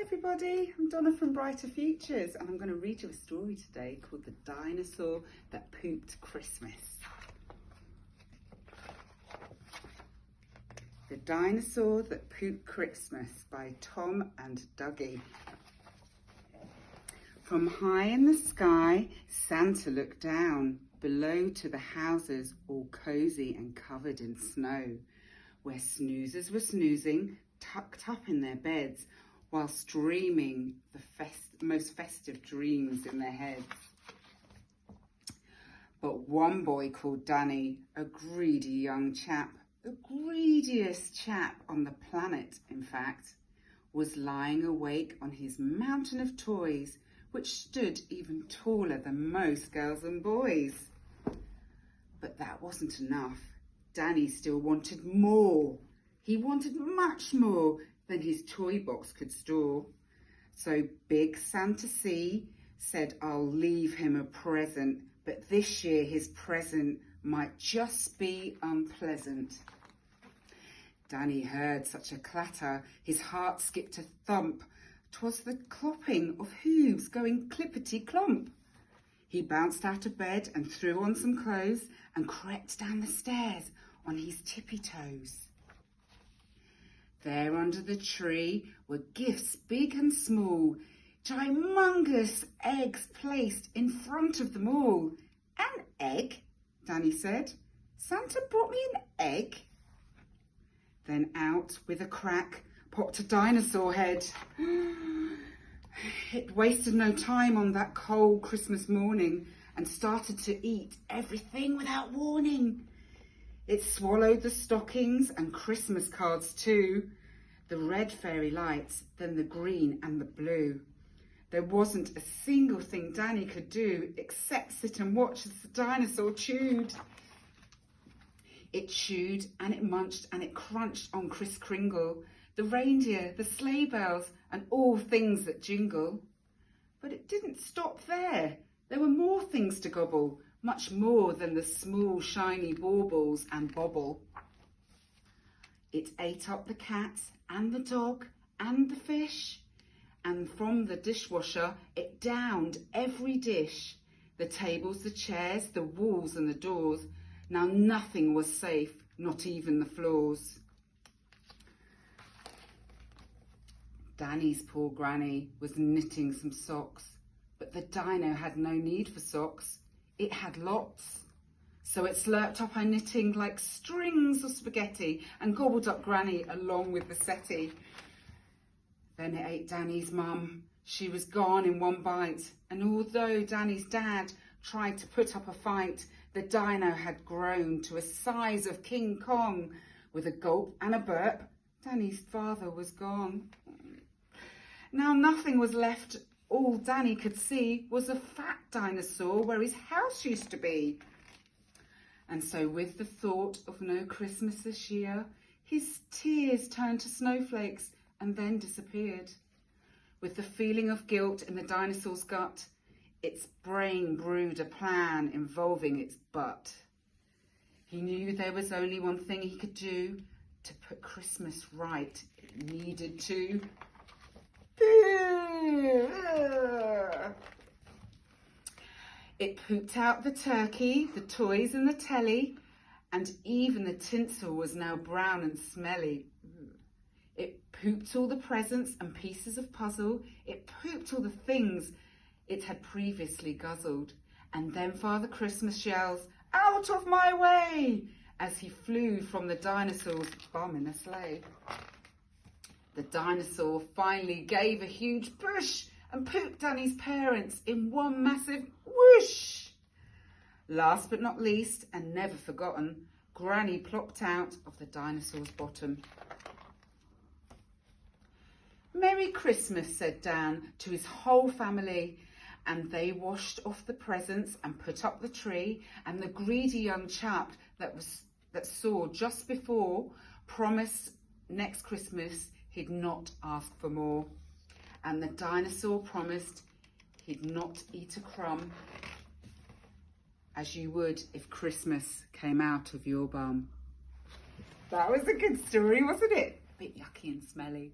everybody, I'm Donna from Brighter Futures and I'm going to read you a story today called The Dinosaur That Pooped Christmas. The Dinosaur That Pooped Christmas by Tom and Dougie. From high in the sky, Santa looked down below to the houses all cosy and covered in snow, where snoozers were snoozing, tucked up in their beds, whilst dreaming the most festive dreams in their heads. But one boy called Danny, a greedy young chap, the greediest chap on the planet, in fact, was lying awake on his mountain of toys, which stood even taller than most girls and boys. But that wasn't enough. Danny still wanted more. He wanted much more than his toy box could store. So Big Santa C said, I'll leave him a present, but this year his present might just be unpleasant. Danny heard such a clatter, his heart skipped a thump. 'Twas the clopping of hooves going clippity-clomp. He bounced out of bed and threw on some clothes and crept down the stairs on his tippy toes. There under the tree were gifts big and small, gymongous eggs placed in front of them all. An egg, Danny said. Santa brought me an egg. Then out with a crack popped a dinosaur head. It wasted no time on that cold Christmas morning and started to eat everything without warning. It swallowed the stockings and Christmas cards too, the red fairy lights, then the green and the blue. There wasn't a single thing Danny could do except sit and watch as the dinosaur chewed. It chewed and it munched and it crunched on Kris Kringle, the reindeer, the sleigh bells and all things that jingle. But it didn't stop there. There were more things to gobble, much more than the small shiny baubles and bobble. It ate up the cat and the dog and the fish, and from the dishwasher it downed every dish, the tables, the chairs, the walls and the doors. Now nothing was safe, not even the floors. Danny's poor granny was knitting some socks, but the dino had no need for socks. It had lots. So it slurped up her knitting like strings of spaghetti and gobbled up Granny along with the settee. Then it ate Danny's mum. She was gone in one bite, and although Danny's dad tried to put up a fight, the dino had grown to a size of King Kong. With a gulp and a burp, Danny's father was gone. Now nothing was left. All Danny could see was a fat dinosaur where his house used to be. And so with the thought of no Christmas this year, his tears turned to snowflakes and then disappeared. With the feeling of guilt in the dinosaur's gut, its brain brewed a plan involving its butt. He knew there was only one thing he could do to put Christmas right. It needed to. It pooped out the turkey, the toys and the telly, and even the tinsel was now brown and smelly. It pooped all the presents and pieces of puzzle. It pooped all the things it had previously guzzled. And then Father Christmas yells, "Out of my way!" as he flew from the dinosaur's bum in a sleigh. The dinosaur finally gave a huge push and pooped Danny's parents in one massive whoosh. Last but not least, and never forgotten, Granny plopped out of the dinosaur's bottom. "Merry Christmas," said Dan to his whole family, and they washed off the presents and put up the tree, and the greedy young chap that saw just before promised next Christmas he'd not ask for more. And the dinosaur promised he'd not eat a crumb, as you would if Christmas came out of your bum. That was a good story, wasn't it? A bit yucky and smelly.